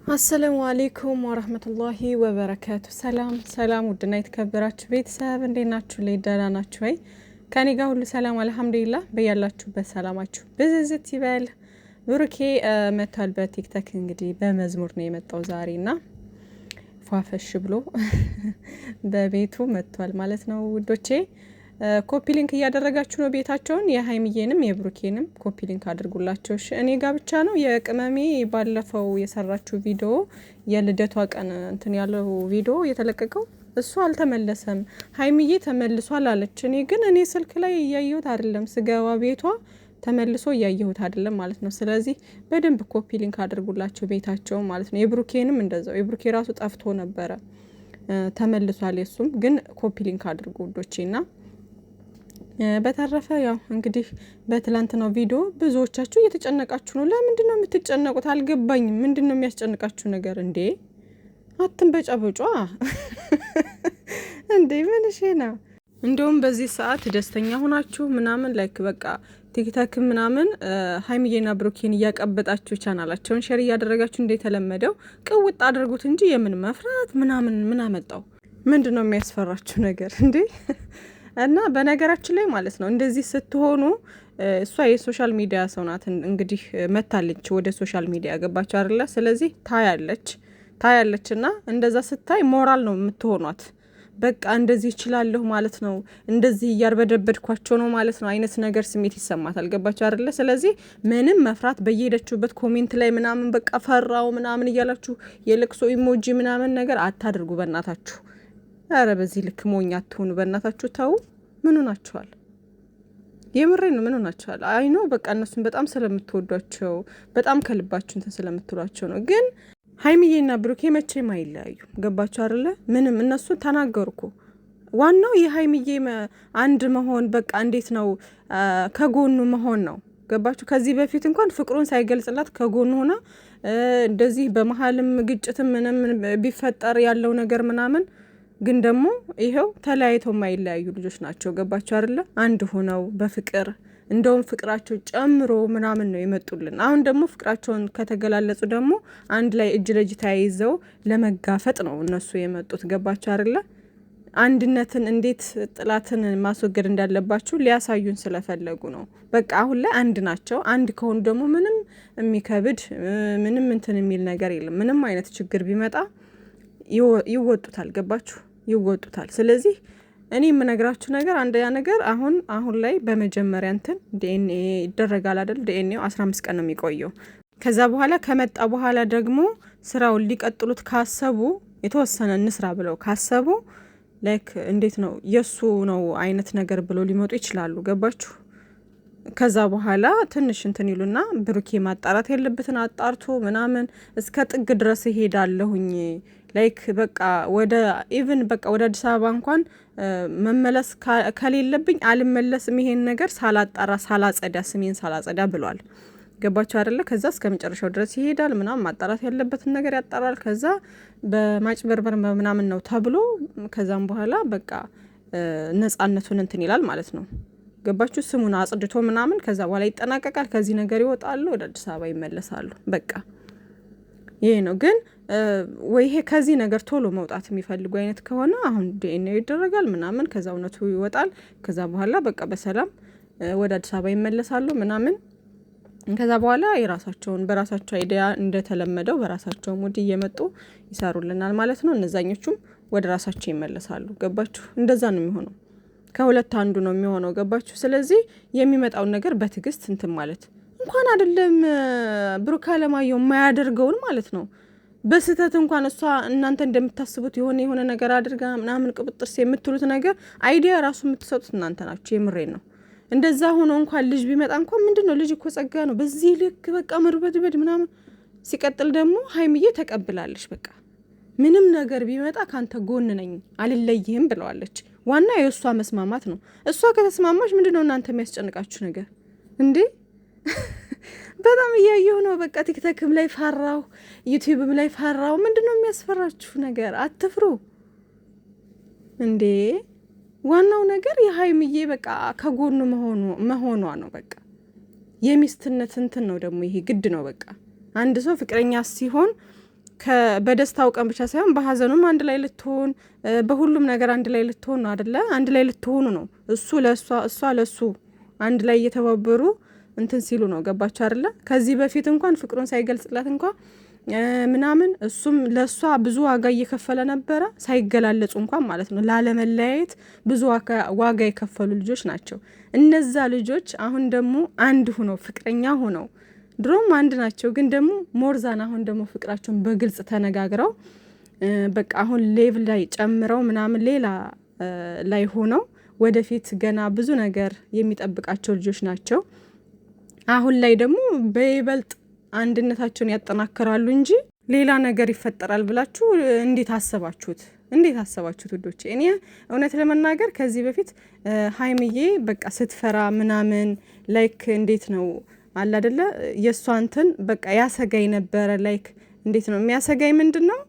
አሰላሙ አለይኩም ወራህመቱላሂ ወበረካቱ። ሰላም ውድና የተከበራችሁ ቤተሰብ እንዴት ናችሁ? ደህና ናችሁ ወይ? ከኔ ጋር ሁሉ ሰላም አልሐምዱሊላህ። በያላችሁበት ሰላማችሁ ብዝዝት ይበል። ብሩኬ መቷል በቲክቶክ እንግዲህ በመዝሙር ነው የመጣው ዛሬና ፏፈሽ ብሎ በቤቱ መቷል ማለት ነው ውዶቼ። ኮፒ ሊንክ እያደረጋችሁ ነው ቤታቸውን የሀይሚዬንም የብሩኬንም ኮፒ ሊንክ አድርጉላቸው። እኔ ጋር ብቻ ነው የቅመሜ ባለፈው የሰራችሁ ቪዲዮ የልደቷ ቀን እንትን ያለው ቪዲዮ የተለቀቀው እሱ አልተመለሰም። ሀይሚዬ ተመልሷል አለች። እኔ ስልክ ላይ እያየሁት አይደለም፣ ስገባ ቤቷ ተመልሶ እያየሁት አይደለም ማለት ነው። ስለዚህ በደንብ ኮፒ ሊንክ አድርጉላቸው ቤታቸው ማለት ነው። የብሩኬንም እንደዛው። የብሩኬ ራሱ ጠፍቶ ነበረ ተመልሷል። የሱም ግን ኮፒ ሊንክ አድርጉ ውዶቼና በተረፈ ያው እንግዲህ በትላንትናው ቪዲዮ ብዙዎቻችሁ እየተጨነቃችሁ ነው። ለምንድን ነው የምትጨነቁት? አልገባኝም። ምንድን ነው የሚያስጨንቃችሁ ነገር እንዴ? አትንበጫበጫ እንዴ! ምን እሺ ነው? እንደውም በዚህ ሰዓት ደስተኛ ሆናችሁ ምናምን ላይክ በቃ ቲክቶክ ምናምን ሀይሚዬና ብሩኬን እያቀበጣችሁ ቻናላቸውን ሼር እያደረጋችሁ እንደተለመደው ቅውጥ አድርጉት እንጂ የምን መፍራት ምናምን ምን አመጣው? ምንድን ነው የሚያስፈራችሁ ነገር እንዴ? እና በነገራችን ላይ ማለት ነው እንደዚህ ስትሆኑ እሷ የሶሻል ሚዲያ ሰው ናት። እንግዲህ መታለች ወደ ሶሻል ሚዲያ ገባች አይደለ? ስለዚህ ታያለች እና እንደዛ ስታይ ሞራል ነው የምትሆኗት። በቃ እንደዚህ እችላለሁ ማለት ነው፣ እንደዚህ እያርበደበድኳቸው ነው ማለት ነው አይነት ነገር ስሜት ይሰማታል። ገባች አይደለ? ስለዚህ ምንም መፍራት በየሄደችሁበት ኮሜንት ላይ ምናምን በቃ ፈራው ምናምን እያላችሁ የለቅሶ ኢሞጂ ምናምን ነገር አታድርጉ በእናታችሁ። አረ በዚህ ልክ ሞኝ አትሆኑ በእናታችሁ። ተው። ምን ሆናችኋል? የምሬን ነው። ምን ሆናችኋል? አይ ነው በቃ እነሱን በጣም ስለምትወዷቸው በጣም ከልባችሁ እንትን ስለምትሏቸው ነው። ግን ሀይሚዬና ብሩኬ መቼም አይለያዩ። ገባችሁ አይደለ? ምንም እነሱ ተናገሩኩ። ዋናው የሀይሚዬ አንድ መሆን በቃ እንዴት ነው ከጎኑ መሆን ነው። ገባችሁ? ከዚህ በፊት እንኳን ፍቅሩን ሳይገልጽላት ከጎኑ ሆና እንደዚህ በመሀልም ግጭትም ምንም ቢፈጠር ያለው ነገር ምናምን ግን ደግሞ ይሄው ተለያይተው የማይለያዩ ልጆች ናቸው። ገባቸው አይደለ? አንድ ሆነው በፍቅር እንደውም ፍቅራቸው ጨምሮ ምናምን ነው የመጡልን። አሁን ደግሞ ፍቅራቸውን ከተገላለጹ ደግሞ አንድ ላይ እጅ ለእጅ ተያይዘው ለመጋፈጥ ነው እነሱ የመጡት። ገባቸው አይደለ? አንድነትን እንዴት ጥላትን ማስወገድ እንዳለባችሁ ሊያሳዩን ስለፈለጉ ነው። በቃ አሁን ላይ አንድ ናቸው። አንድ ከሆኑ ደግሞ ምንም የሚከብድ ምንም እንትን የሚል ነገር የለም። ምንም አይነት ችግር ቢመጣ ይወጡታል። ገባችሁ? ይወጡታል። ስለዚህ እኔ የምነግራችሁ ነገር አንደኛ ነገር አሁን ላይ በመጀመሪያ እንትን ዲኤንኤ ይደረጋል አይደል? ዲኤንኤው 15 ቀን ነው የሚቆየው። ከዛ በኋላ ከመጣ በኋላ ደግሞ ስራውን ሊቀጥሉት ካሰቡ የተወሰነ እንስራ ብለው ካሰቡ ላይክ እንዴት ነው የሱ ነው አይነት ነገር ብለው ሊመጡ ይችላሉ። ገባችሁ? ከዛ በኋላ ትንሽ እንትን ይሉና ብሩኬ ማጣራት ያለበትን አጣርቶ ምናምን እስከ ጥግ ድረስ ይሄዳለሁኝ ላይክ በቃ ወደ አዲስ አበባ እንኳን መመለስ ከሌለብኝ አልመለስም፣ ይሄን ነገር ሳላጣራ ስሜን ሳላጸዳ ብሏል። ገባችሁ አይደለ? ከዛ እስከ መጨረሻው ድረስ ይሄዳል ምናምን ማጣራት ያለበትን ነገር ያጣራል። ከዛ በማጭበርበር ምናምን ነው ተብሎ ከዛም በኋላ በቃ ነጻነቱን እንትን ይላል ማለት ነው። ገባችሁ? ስሙን አጽድቶ ምናምን ከዛ በኋላ ይጠናቀቃል። ከዚህ ነገር ይወጣሉ፣ ወደ አዲስ አበባ ይመለሳሉ። በቃ ይሄ ነው። ግን ወይ ይሄ ከዚህ ነገር ቶሎ መውጣት የሚፈልጉ አይነት ከሆነ አሁን ዲኤንኤ ይደረጋል ምናምን፣ ከዛ እውነቱ ይወጣል። ከዛ በኋላ በቃ በሰላም ወደ አዲስ አበባ ይመለሳሉ ምናምን። ከዛ በኋላ በራሳቸው አይዲያ እንደተለመደው በራሳቸው ሙድ እየመጡ ይሰሩልናል ማለት ነው። እነዛኞቹም ወደ ራሳቸው ይመለሳሉ። ገባችሁ? እንደዛ ነው የሚሆነው። ከሁለት አንዱ ነው የሚሆነው። ገባችሁ? ስለዚህ የሚመጣውን ነገር በትዕግስት እንትን ማለት እንኳን አይደለም ብሩክ አለማየሁ የማያደርገውን ማለት ነው። በስህተት እንኳን እሷ እናንተ እንደምታስቡት የሆነ ነገር አድርጋ ምናምን ቅብጥርስ የምትሉት ነገር አይዲያ ራሱ የምትሰጡት እናንተ ናችሁ። የምሬን ነው። እንደዛ ሆኖ እንኳን ልጅ ቢመጣ እንኳን ምንድነው ልጅ እኮ ጸጋ ነው። በዚህ ልክ በቃ መርበድበድ ምናምን። ሲቀጥል ደግሞ ሀይሚዬ ተቀብላለች። በቃ ምንም ነገር ቢመጣ ካንተ ጎን ነኝ አልለይህም ብለዋለች። ዋና የእሷ መስማማት ነው። እሷ ከተስማማች ምንድነው እናንተ የሚያስጨንቃችሁ ነገር እንዴ? በጣም እያየሁ ነው። በቃ ቲክቶክም ላይ ፈራው፣ ዩቲዩብም ላይ ፈራው። ምንድነው የሚያስፈራችሁ ነገር? አትፍሩ እንዴ። ዋናው ነገር የሀይሚዬ በቃ ከጎኑ መሆኗ ነው። በቃ የሚስትነት እንትን ነው ደግሞ ይሄ ግድ ነው። በቃ አንድ ሰው ፍቅረኛ ሲሆን በደስታው ቀን ብቻ ሳይሆን በሀዘኑም አንድ ላይ ልትሆን በሁሉም ነገር አንድ ላይ ልትሆን ነው አይደለ? አንድ ላይ ልትሆኑ ነው። እሱ ለእሷ እሷ ለሱ አንድ ላይ እየተባበሩ እንትን ሲሉ ነው። ገባችሁ አይደለ? ከዚህ በፊት እንኳን ፍቅሩን ሳይገልጽላት እንኳን ምናምን እሱም ለሷ ብዙ ዋጋ እየከፈለ ነበረ፣ ሳይገላለጹ እንኳን ማለት ነው። ላለመለያየት ብዙ ዋጋ የከፈሉ ልጆች ናቸው እነዛ ልጆች። አሁን ደግሞ አንድ ሆነው ፍቅረኛ ሆነው ድሮም አንድ ናቸው፣ ግን ደግሞ ሞርዛን አሁን ደግሞ ፍቅራቸውን በግልጽ ተነጋግረው በቃ አሁን ሌቭል ላይ ጨምረው ምናምን ሌላ ላይ ሆነው ወደፊት ገና ብዙ ነገር የሚጠብቃቸው ልጆች ናቸው። አሁን ላይ ደግሞ በይበልጥ አንድነታቸውን ያጠናክራሉ እንጂ ሌላ ነገር ይፈጠራል ብላችሁ እንዴት አሰባችሁት? እንዴት አሰባችሁት ውዶቼ? እኔ እውነት ለመናገር ከዚህ በፊት ሀይሚዬ በቃ ስትፈራ ምናምን ላይክ እንዴት ነው አለ አይደለ የሷ እንትን በቃ ያሰጋይ ነበረ። ላይክ እንዴት ነው የሚያሰጋይ? ምንድነው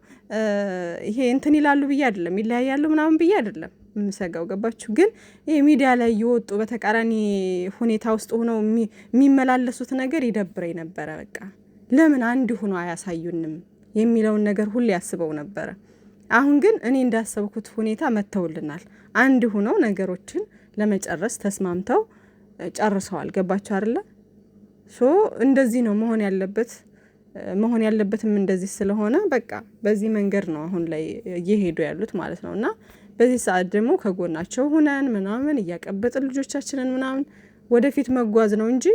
ይሄ እንትን ይላሉ ብዬ አይደለም፣ ይለያያሉ ምናምን ብዬ አይደለም የምሰጋው። ገባችሁ? ግን ይሄ ሚዲያ ላይ እየወጡ በተቃራኒ ሁኔታ ውስጥ ሆነው የሚመላለሱት ነገር ይደብረኝ ነበረ። በቃ ለምን አንድ ሆኖ አያሳዩንም የሚለውን ነገር ሁሌ ያስበው ነበረ። አሁን ግን እኔ እንዳሰብኩት ሁኔታ መተውልናል። አንድ ሆነው ነገሮችን ለመጨረስ ተስማምተው ጨርሰዋል። ገባችሁ አይደለ? ሶ እንደዚህ ነው መሆን ያለበት። መሆን ያለበትም እንደዚህ ስለሆነ በቃ በዚህ መንገድ ነው አሁን ላይ እየሄዱ ያሉት ማለት ነው። እና በዚህ ሰዓት ደግሞ ከጎናቸው ሁነን ምናምን እያቀበጥን ልጆቻችንን ምናምን ወደፊት መጓዝ ነው እንጂ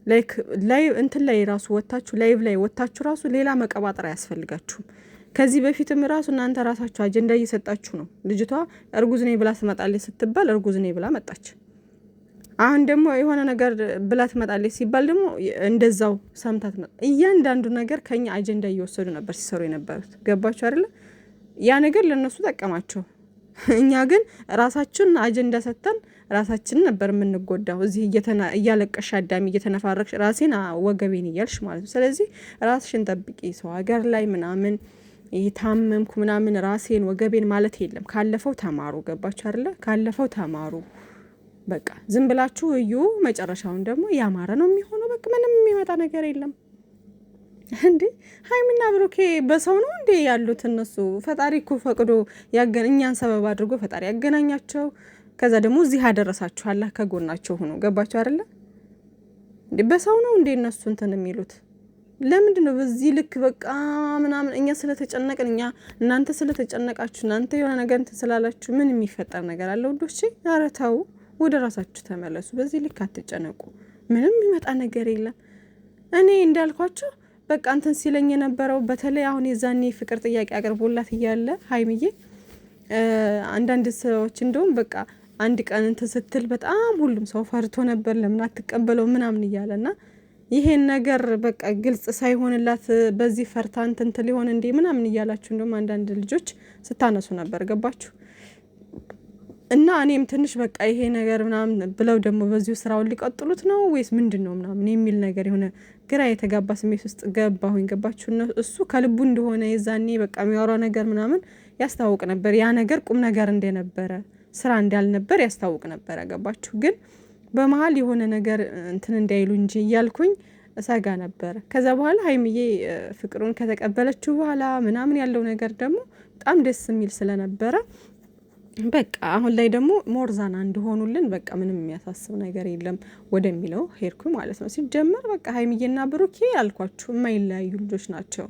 ላይክ ላይ እንትን ላይ ራሱ ወታችሁ ላይቭ ላይ ወታችሁ ራሱ ሌላ መቀባጠር አያስፈልጋችሁም። ከዚህ በፊትም ራሱ እናንተ ራሳችሁ አጀንዳ እየሰጣችሁ ነው። ልጅቷ እርጉዝ ነኝ ብላ ትመጣለች ስትባል እርጉዝ ነኝ ብላ መጣች። አሁን ደግሞ የሆነ ነገር ብላ ትመጣለች ሲባል ደግሞ እንደዛው ሰምታት መጣ። እያንዳንዱ ነገር ከኛ አጀንዳ እየወሰዱ ነበር ሲሰሩ የነበሩት። ገባችሁ አይደለ? ያ ነገር ለነሱ ጠቀማቸው። እኛ ግን ራሳችን አጀንዳ ሰጥተን ራሳችን ነበር የምንጎዳው። እዚህ እያለቀሽ አዳሚ እየተነፋረቅሽ ራሴን ወገቤን እያልሽ ማለት ነው። ስለዚህ ራስሽን ጠብቂ። ሰው ሀገር ላይ ምናምን ታመምኩ ምናምን ራሴን ወገቤን ማለት የለም። ካለፈው ተማሩ። ገባችሁ አይደለ? ካለፈው ተማሩ። በቃ ዝም ብላችሁ እዩ። መጨረሻውን ደግሞ ያማረ ነው የሚሆነው። በቃ ምንም የሚመጣ ነገር የለም። እንዴ ሀይሚና ብሩኬ በሰው ነው እንዴ ያሉት? እነሱ ፈጣሪ እኮ ፈቅዶ እኛን ሰበብ አድርጎ ፈጣሪ ያገናኛቸው። ከዛ ደግሞ እዚህ ያደረሳችሁ አላህ ከጎናቸው ሆኖ። ገባችሁ አይደለ? እንዴ በሰው ነው እንዴ እነሱ እንትን የሚሉት? ለምንድን ነው በዚህ ልክ በቃ ምናምን እኛ ስለተጨነቅን እናንተ ስለተጨነቃችሁ እናንተ የሆነ ነገር እንትን ስላላችሁ ምን የሚፈጠር ነገር አለ ውዶቼ? ኧረ ተው፣ ወደ ራሳችሁ ተመለሱ። በዚህ ልክ አትጨነቁ። ምንም የሚመጣ ነገር የለም። እኔ እንዳልኳችሁ በቃ እንትን ሲለኝ የነበረው በተለይ አሁን የዛኔ ፍቅር ጥያቄ አቅርቦላት እያለ ሀይሚዬ አንዳንድ ሰዎች እንደውም በቃ አንድ ቀን እንትን ስትል በጣም ሁሉም ሰው ፈርቶ ነበር። ለምን አትቀበለው ምናምን እያለና ይሄን ነገር በቃ ግልጽ ሳይሆንላት በዚህ ፈርታ እንትን ሊሆን እንዴ ምናምን እያላችሁ እንደውም አንዳንድ ልጆች ስታነሱ ነበር። ገባችሁ? እና እኔም ትንሽ በቃ ይሄ ነገር ምናምን ብለው ደግሞ በዚሁ ስራውን ሊቀጥሉት ነው ወይስ ምንድን ነው ምናምን የሚል ነገር የሆነ ግራ የተጋባ ስሜት ውስጥ ገባሁኝ። ገባችሁ? እሱ ከልቡ እንደሆነ የዛኔ በቃ የሚያወራው ነገር ምናምን ያስታውቅ ነበር። ያ ነገር ቁም ነገር እንደነበረ ስራ እንዳልነበር ያስታውቅ ነበር። ገባችሁ? ግን በመሀል የሆነ ነገር እንትን እንዳይሉ እንጂ እያልኩኝ እሰጋ ነበር። ከዛ በኋላ ሀይሚዬ ፍቅሩን ከተቀበለችው በኋላ ምናምን ያለው ነገር ደግሞ በጣም ደስ የሚል ስለነበረ በቃ አሁን ላይ ደግሞ ሞርዛና እንደሆኑልን በቃ ምንም የሚያሳስብ ነገር የለም ወደሚለው ሄድኩ ማለት ነው። ሲጀመር በቃ ሀይሚዬና ብሩኬ ያልኳችሁ የማይለያዩ ልጆች ናቸው።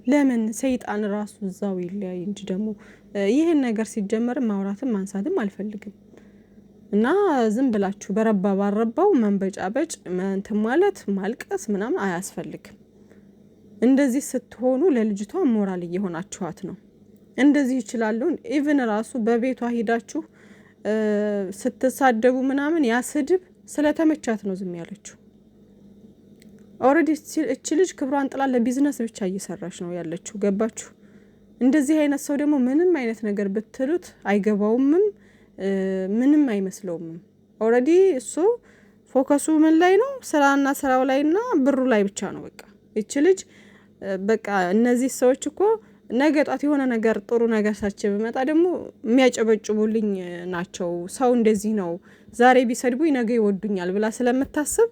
ለምን ሰይጣን ራሱ እዛው ይለያይ እንጂ ደግሞ ይህን ነገር ሲጀመር ማውራትም ማንሳትም አልፈልግም። እና ዝም ብላችሁ በረባ ባረባው መንበጫበጭ እንትን ማለት ማልቀስ ምናምን አያስፈልግም። እንደዚህ ስትሆኑ ለልጅቷ ሞራል እየሆናችኋት ነው። እንደዚህ ይችላሉ። ኢቭን ራሱ በቤቷ ሂዳችሁ ስትሳደቡ ምናምን ያስድብ ስለተመቻት ነው ዝም ያለችው። ኦልሬዲ እቺ ልጅ ክብሯን ጥላ ለቢዝነስ ብቻ እየሰራች ነው ያለችው። ገባችሁ? እንደዚህ አይነት ሰው ደግሞ ምንም አይነት ነገር ብትሉት አይገባውምም፣ ምንም አይመስለውም። ኦልሬዲ እሱ ፎከሱ ምን ላይ ነው? ስራና ስራው ላይና ብሩ ላይ ብቻ ነው። በቃ እቺ ልጅ በቃ እነዚህ ሰዎች እኮ ነገ ጧት የሆነ ነገር ጥሩ ነገር ሳች በመጣ ደግሞ የሚያጨበጭቡልኝ ናቸው። ሰው እንደዚህ ነው፣ ዛሬ ቢሰድቡኝ ነገ ይወዱኛል ብላ ስለምታስብ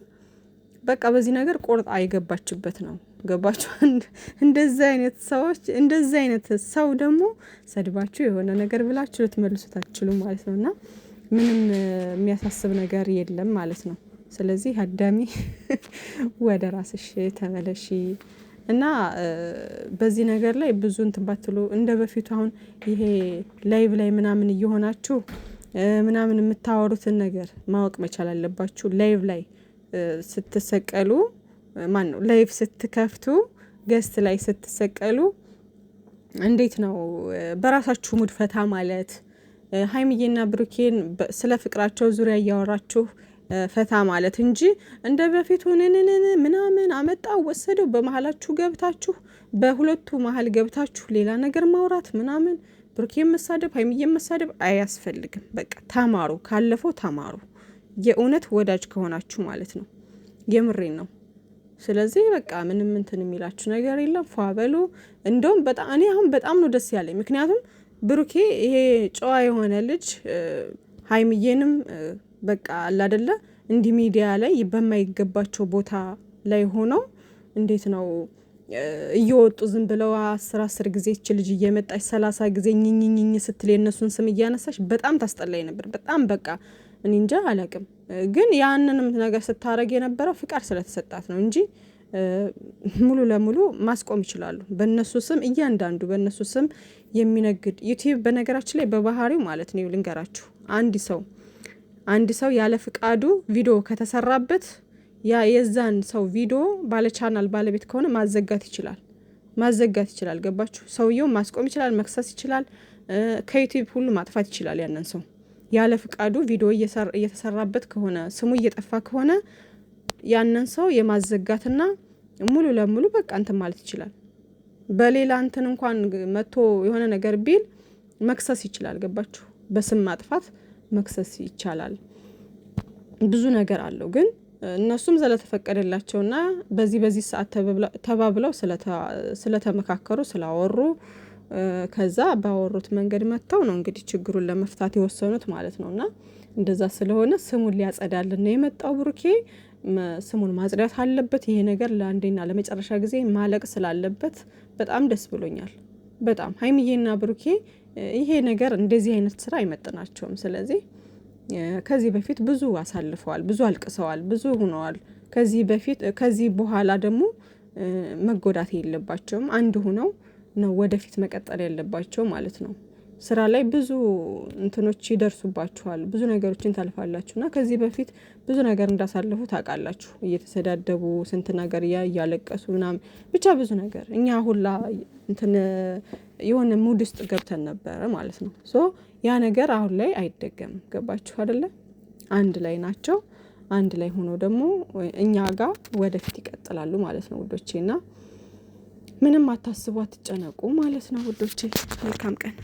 በቃ በዚህ ነገር ቆርጣ አይገባችበት ነው። ገባችሁ? እንደዚህ አይነት ሰዎች እንደዚህ አይነት ሰው ደግሞ ሰድባችሁ የሆነ ነገር ብላችሁ ልትመልሱት አትችሉም ማለት ነው። እና ምንም የሚያሳስብ ነገር የለም ማለት ነው። ስለዚህ አዳሚ ወደ ራስሽ ተመለሺ እና በዚህ ነገር ላይ ብዙ እንትን ባትሉ እንደ በፊቱ አሁን ይሄ ላይቭ ላይ ምናምን እየሆናችሁ ምናምን የምታወሩትን ነገር ማወቅ መቻል አለባችሁ። ላይቭ ላይ ስትሰቀሉ ማነው ላይቭ ስትከፍቱ ገስት ላይ ስትሰቀሉ እንዴት ነው በራሳችሁ ሙድ ፈታ ማለት ሀይሚዬና ብሩኬን ስለ ፍቅራቸው ዙሪያ እያወራችሁ ፈታ ማለት እንጂ እንደ በፊቱ ምናምን አመጣው ወሰደው በመሃላችሁ ገብታችሁ በሁለቱ መሃል ገብታችሁ ሌላ ነገር ማውራት ምናምን ብሩኬን መሳደብ ሀይሚዬን መሳደብ አያስፈልግም። በቃ ተማሩ፣ ካለፈው ተማሩ። የእውነት ወዳጅ ከሆናችሁ ማለት ነው። የምሬን ነው። ስለዚህ በቃ ምንም እንትን የሚላችሁ ነገር የለም። ፏበሉ። እንደውም በጣም እኔ አሁን በጣም ነው ደስ ያለኝ። ምክንያቱም ብሩኬ ይሄ ጨዋ የሆነ ልጅ ሀይሚዬንም በቃ አለ አይደለ እንዲህ ሚዲያ ላይ በማይገባቸው ቦታ ላይ ሆነው እንዴት ነው እየወጡ ዝም ብለው 10 ጊዜ እቺ ልጅ እየመጣች 30 ጊዜ ኝኝኝኝ ስትል የነሱን ስም እያነሳች በጣም ታስጠላኝ ነበር። በጣም በቃ እኔ እንጃ አላቅም። ግን ያንንም ነገር ስታረግ የነበረው ፍቃድ ስለተሰጣት ነው እንጂ ሙሉ ለሙሉ ማስቆም ይችላሉ። በእነሱ ስም እያንዳንዱ በእነሱ ስም የሚነግድ ዩቲዩብ በነገራችን ላይ በባህሪው ማለት ነው ልንገራችሁ፣ አንድ ሰው ያለ ፍቃዱ ቪዲዮ ከተሰራበት ያ የዛን ሰው ቪዲዮ ባለ ቻናል ባለቤት ከሆነ ማዘጋት ይችላል። ገባችሁ? ሰውየው ማስቆም ይችላል፣ መክሰስ ይችላል፣ ከዩቲዩብ ሁሉ ማጥፋት ይችላል። ያንን ሰው ያለ ፍቃዱ ቪዲዮ እየተሰራበት ከሆነ ስሙ እየጠፋ ከሆነ ያንን ሰው የማዘጋትና ሙሉ ለሙሉ በቃ እንትን ማለት ይችላል። በሌላ እንትን እንኳን መጥቶ የሆነ ነገር ቢል መክሰስ ይችላል። ገባችሁ? በስም ማጥፋት መክሰስ ይቻላል። ብዙ ነገር አለው። ግን እነሱም ስለተፈቀደላቸውና በዚህ ሰዓት ተባብለው ስለተመካከሩ ስላወሩ ከዛ ባወሩት መንገድ መጥተው ነው እንግዲህ ችግሩን ለመፍታት የወሰኑት ማለት ነውና እንደዛ ስለሆነ ስሙን ሊያጸዳልን ነው የመጣው ብሩኬ። ስሙን ማጽዳት አለበት። ይሄ ነገር ለአንዴና ለመጨረሻ ጊዜ ማለቅ ስላለበት በጣም ደስ ብሎኛል። በጣም ሀይሚዬና ብሩኬ ይሄ ነገር እንደዚህ አይነት ስራ አይመጥናቸውም። ስለዚህ ከዚህ በፊት ብዙ አሳልፈዋል፣ ብዙ አልቅሰዋል፣ ብዙ ሆነዋል። ከዚህ በኋላ ደግሞ መጎዳት የለባቸውም። አንድ ሆነው ነው ወደፊት መቀጠል ያለባቸው ማለት ነው። ስራ ላይ ብዙ እንትኖች ይደርሱባችኋል፣ ብዙ ነገሮችን ታልፋላችሁና ከዚህ በፊት ብዙ ነገር እንዳሳለፉ ታውቃላችሁ። እየተሰዳደቡ ስንት ነገር እያለቀሱ ምናምን ብቻ ብዙ ነገር እኛ ሁላ እንትን የሆነ ሙድ ውስጥ ገብተን ነበረ ማለት ነው። ሶ ያ ነገር አሁን ላይ አይደገምም። ገባችሁ አይደለ? አንድ ላይ ናቸው። አንድ ላይ ሆኖ ደግሞ እኛ ጋር ወደፊት ይቀጥላሉ ማለት ነው ውዶቼና ምንም አታስቡ፣ አትጨነቁ ማለት ነው ውዶቼ። መልካም ቀን።